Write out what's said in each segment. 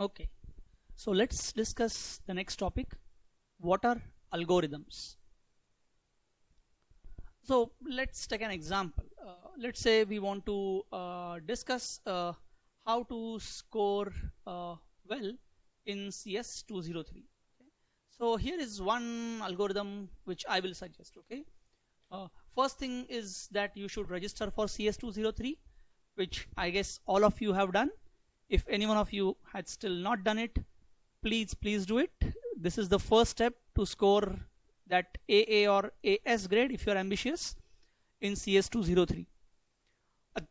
Okay, so let's discuss the next topic. What are algorithms? So let's take an example. Let's say we want to discuss how to score well in CS 203. Okay? So here is one algorithm which I will suggest. Okay, first thing is that you should register for CS 203, which I guess all of you have done. If any one of you had still not done it, please do it. This is the first step to score that AA or AS grade if you are ambitious in CS 203.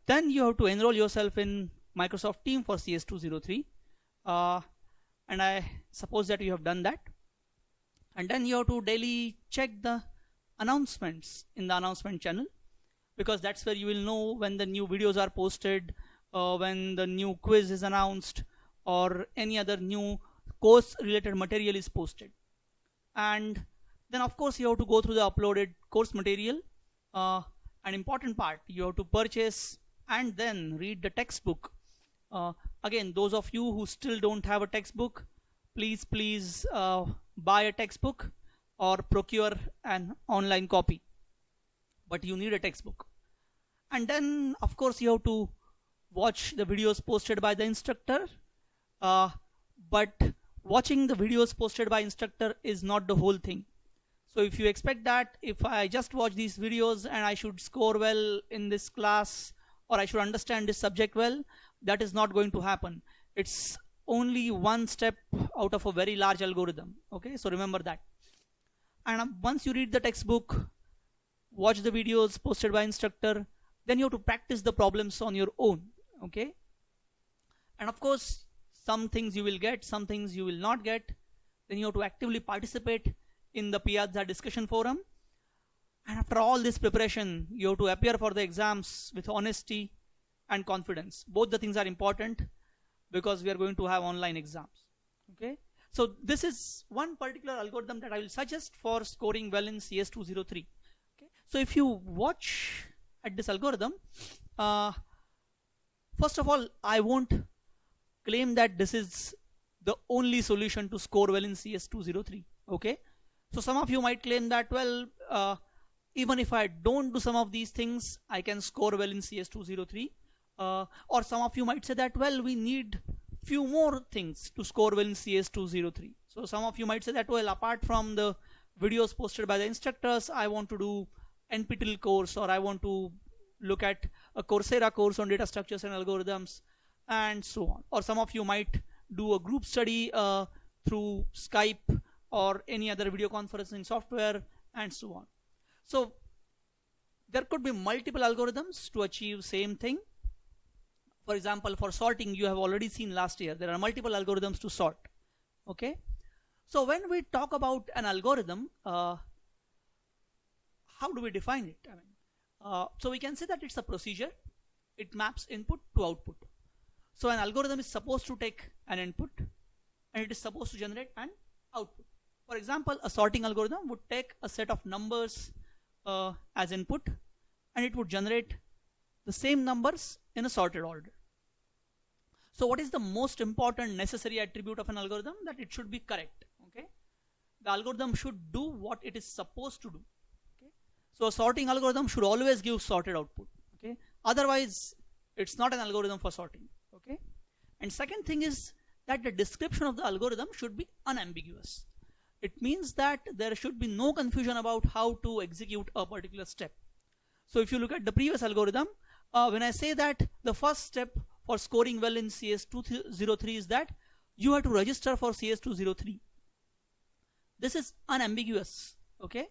Then you have to enroll yourself in Microsoft Team for CS 203, and I suppose that you have done that. And then you have to daily check the announcements in the announcement channel, because that's where you will know when the new videos are posted, when the new quiz is announced, or any other new course related material is posted. And then of course you have to go through the uploaded course material. An important part, you have to purchase and then read the textbook. Again, those of you who still don't have a textbook, please buy a textbook or procure an online copy, but you need a textbook. And then of course you have to watch the videos posted by the instructor, but watching the videos posted by instructor is not the whole thing. So if you expect that if I just watch these videos and I should score well in this class, or I should understand this subject well, that is not going to happen. It's only one step out of a very large algorithm. Okay, so remember that. And once you read the textbook, watch the videos posted by instructor, then you have to practice the problems on your own. Okay, and of course some things you will get, some things you will not get. Then you have to actively participate in the Piazza discussion forum. And after all this preparation, you have to appear for the exams with honesty and confidence. Both the things are important because we are going to have online exams. Okay, so this is one particular algorithm that I will suggest for scoring well in CS 203. Okay, so if you watch at this algorithm, first of all, I won't claim that this is the only solution to score well in CS 203. Okay, so some of you might claim that, well, even if I don't do some of these things, I can score well in CS 203. Or some of you might say that, well, we need few more things to score well in CS 203. So some of you might say that, well, apart from the videos posted by the instructors, I want to do NPTEL course, or I want to look at a Coursera course on data structures and algorithms, and so on. Or some of you might do a group study through Skype or any other video conferencing software, and so on. So there could be multiple algorithms to achieve same thing. For example, for sorting, you have already seen last year, there are multiple algorithms to sort. Okay, so when we talk about an algorithm, how do we define it? I mean, so we can say that it's a procedure. It maps input to output. So an algorithm is supposed to take an input and it is supposed to generate an output. For example, a sorting algorithm would take a set of numbers as input, and it would generate the same numbers in a sorted order. So what is the most important necessary attribute of an algorithm? That it should be correct. Okay, the algorithm should do what it is supposed to do. Okay, so a sorting algorithm should always give sorted output. Okay, otherwise it's not an algorithm for sorting. Okay, and second thing is that the description of the algorithm should be unambiguous. It means that there should be no confusion about how to execute a particular step. So if you look at the previous algorithm, when I say that the first step for scoring well in CS 203 is that you have to register for CS 203. This is unambiguous. Okay,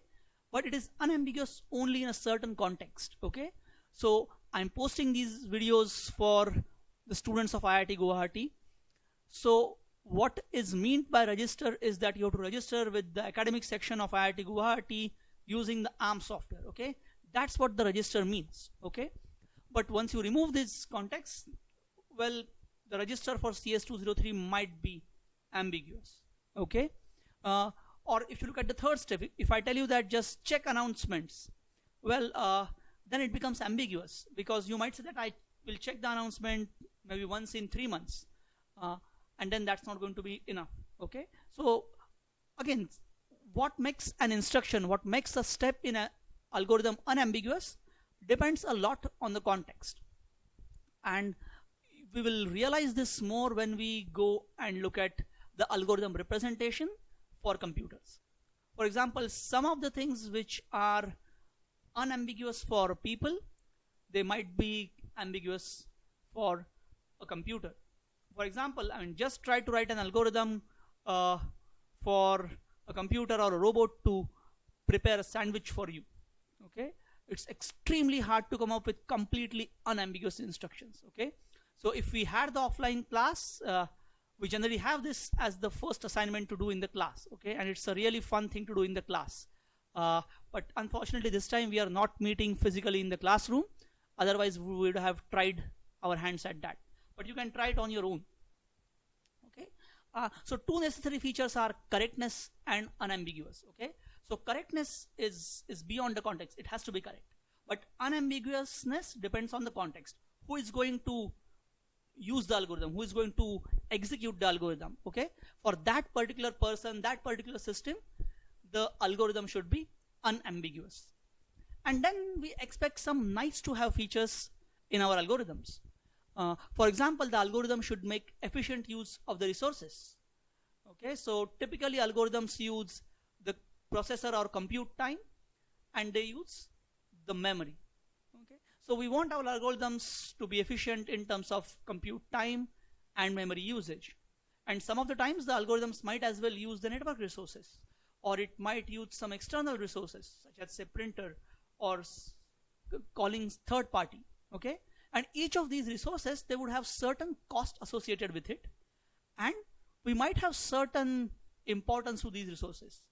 but it is unambiguous only in a certain context. Okay, so I'm posting these videos for the students of IIT Guwahati. So what is meant by register is that you have to register with the academic section of IIT Guwahati using the ARM software. Okay, that's what the register means. Okay, but once you remove this context, well, the register for CS 203 might be ambiguous. Okay, or if you look at the third step, if I tell you that just check announcements, well, then it becomes ambiguous, because you might say that I will check the announcement maybe once in 3 months. and then that's not going to be enough. Okay, so again, what makes an instruction, what makes a step in an algorithm unambiguous depends a lot on the context, and we will realize this more when we go and look at the algorithm representation for computers. For example, some of the things which are unambiguous for people, they might be ambiguous for a computer. For example, I mean, just try to write an algorithm for a computer or a robot to prepare a sandwich for you. Okay, it's extremely hard to come up with completely unambiguous instructions. Okay, so if we had the offline class, we generally have this as the first assignment to do in the class. Okay, and it's a really fun thing to do in the class. But unfortunately, this time we are not meeting physically in the classroom. Otherwise, we would have tried our hands at that. But you can try it on your own. Okay. So two necessary features are correctness and unambiguous. Okay. So correctness is beyond the context. It has to be correct. But unambiguousness depends on the context. Who is going to use the algorithm? Who is going to execute the algorithm? Okay. For that particular person, that particular system, the algorithm should be unambiguous. And then we expect some nice to have features in our algorithms. For example, the algorithm should make efficient use of the resources. Okay, so typically algorithms use the processor or compute time, and they use the memory. Okay, so we want our algorithms to be efficient in terms of compute time and memory usage. And some of the times the algorithms might as well use the network resources, or it might use some external resources such as say printer or calling third party. Okay, and each of these resources, they would have certain cost associated with it, and we might have certain importance to these resources.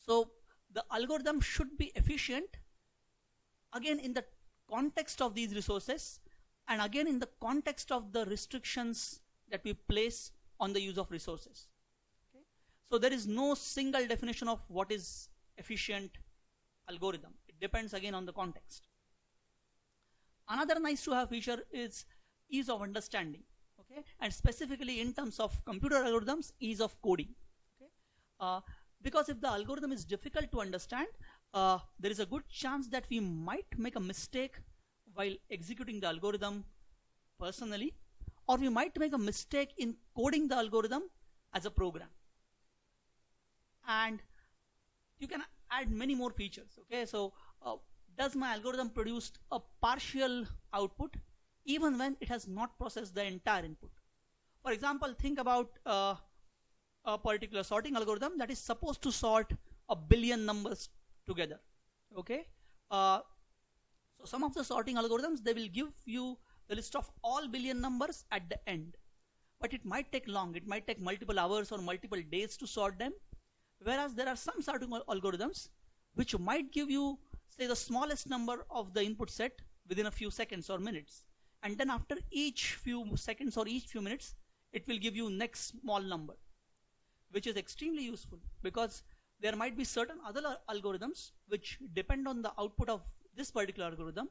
So the algorithm should be efficient again in the context of these resources, and again in the context of the restrictions that we place on the use of resources. Okay? So there is no single definition of what is efficient algorithm. It depends again on the context. Another nice to have feature is ease of understanding. Okay, and specifically in terms of computer algorithms, ease of coding. Okay, because if the algorithm is difficult to understand, there is a good chance that we might make a mistake while executing the algorithm personally, or we might make a mistake in coding the algorithm as a program. And you can add many more features. Okay, so does my algorithm produce a partial output even when it has not processed the entire input? For example, think about a particular sorting algorithm that is supposed to sort 1 billion numbers together. Okay, so some of the sorting algorithms, they will give you the list of all billion numbers at the end, but it might take long. It might take multiple hours or multiple days to sort them. Whereas there are some sorting algorithms which might give you, say, the smallest number of the input set within a few seconds or minutes, and then after each few seconds or each few minutes, it will give you next small number, which is extremely useful because there might be certain other algorithms which depend on the output of this particular algorithm,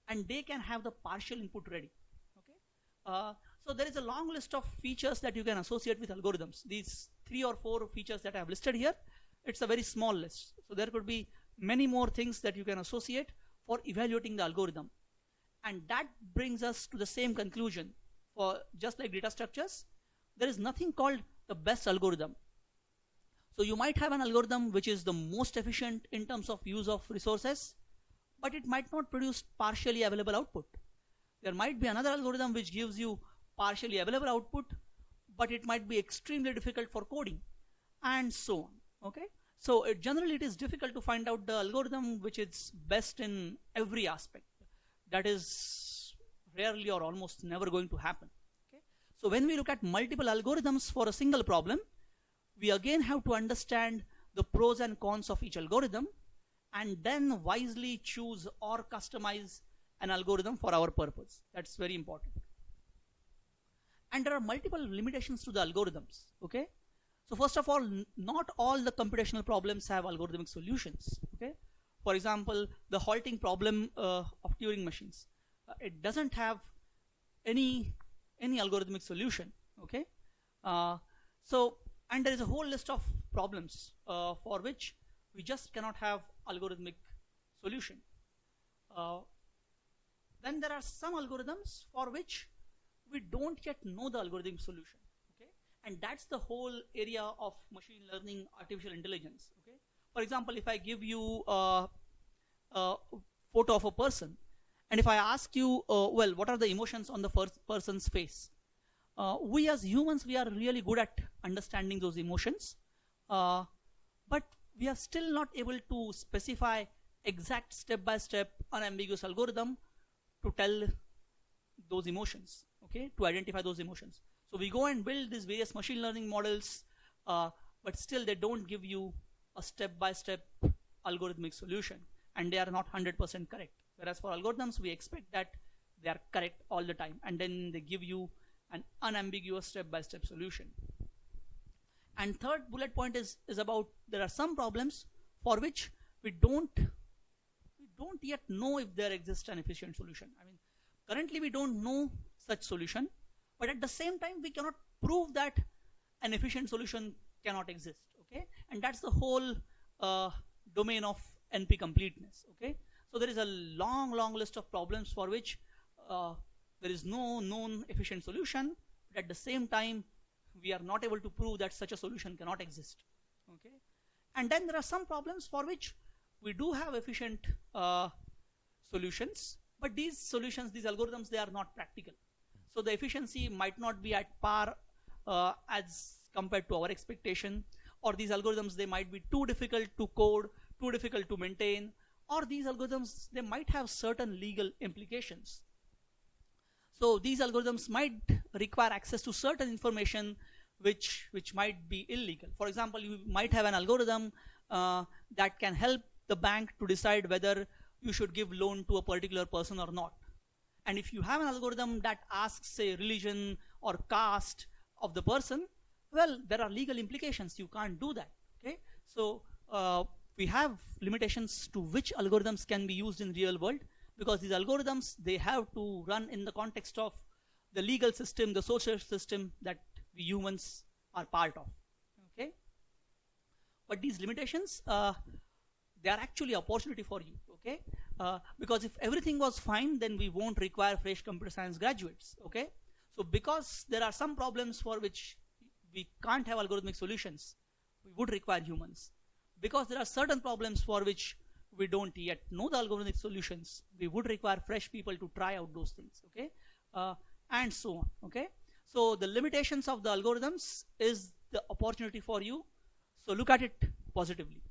and they can have the partial input ready. Okay, so there is a long list of features that you can associate with algorithms. These 3 or 4 features that I have listed here, it's a very small list. So there could be many more things that you can associate for evaluating the algorithm. And that brings us to the same conclusion. For just like data structures, there is nothing called the best algorithm. So you might have an algorithm which is the most efficient in terms of use of resources, but it might not produce partially available output. There might be another algorithm which gives you partially available output, but it might be extremely difficult for coding, and so on. Okay, so generally it is difficult to find out the algorithm which is best in every aspect. That is rarely or almost never going to happen. Okay, so when we look at multiple algorithms for a single problem, we again have to understand the pros and cons of each algorithm, and then wisely choose or customize an algorithm for our purpose. That's very important. And there are multiple limitations to the algorithms. Okay, so first of all, not all the computational problems have algorithmic solutions. Okay, for example, the halting problem of Turing machines, it doesn't have any algorithmic solution. Okay. uh, so and there is a whole list of problems for which we just cannot have algorithmic solution. uh, then there are some algorithms for which we don't yet know the algorithm solution. Okay, and that's the whole area of machine learning, artificial intelligence. Okay, for example, if I give you a photo of a person, and if I ask you, well, what are the emotions on the first person's face, we as humans, we are really good at understanding those emotions, uh, but we are still not able to specify exact step-by-step unambiguous algorithm to tell those emotions, okay, to identify those emotions. So we go and build these various machine learning models, but still they don't give you a step-by-step algorithmic solution, and they are not 100% correct. Whereas for algorithms, we expect that they are correct all the time, and then they give you an unambiguous step-by-step solution. And third bullet point is about, there are some problems for which we don't yet know if there exists an efficient solution. I mean, currently we don't know such solution, but at the same time we cannot prove that an efficient solution cannot exist. Okay, and that's the whole domain of NP completeness. Okay, so there is a long list of problems for which there is no known efficient solution, but at the same time we are not able to prove that such a solution cannot exist. Okay, and then there are some problems for which we do have efficient solutions, but these solutions, these algorithms, they are not practical. So the efficiency might not be at par as compared to our expectation, or these algorithms, they might be too difficult to code, too difficult to maintain, or these algorithms, they might have certain legal implications. So these algorithms might require access to certain information which might be illegal. For example, you might have an algorithm that can help the bank to decide whether you should give loan to a particular person or not. And if you have an algorithm that asks, say, religion or caste of the person, well, there are legal implications. You can't do that. Okay, so we have limitations to which algorithms can be used in real world, because these algorithms, they have to run in the context of the legal system, the social system that we humans are part of. Okay, but these limitations, they are actually opportunity for you. Okay, because if everything was fine, then we won't require fresh computer science graduates. Okay, so because there are some problems for which we can't have algorithmic solutions, we would require humans. Because there are certain problems for which we don't yet know the algorithmic solutions, we would require fresh people to try out those things. Okay, and so on. Okay, so the limitations of the algorithms is the opportunity for you, so look at it positively.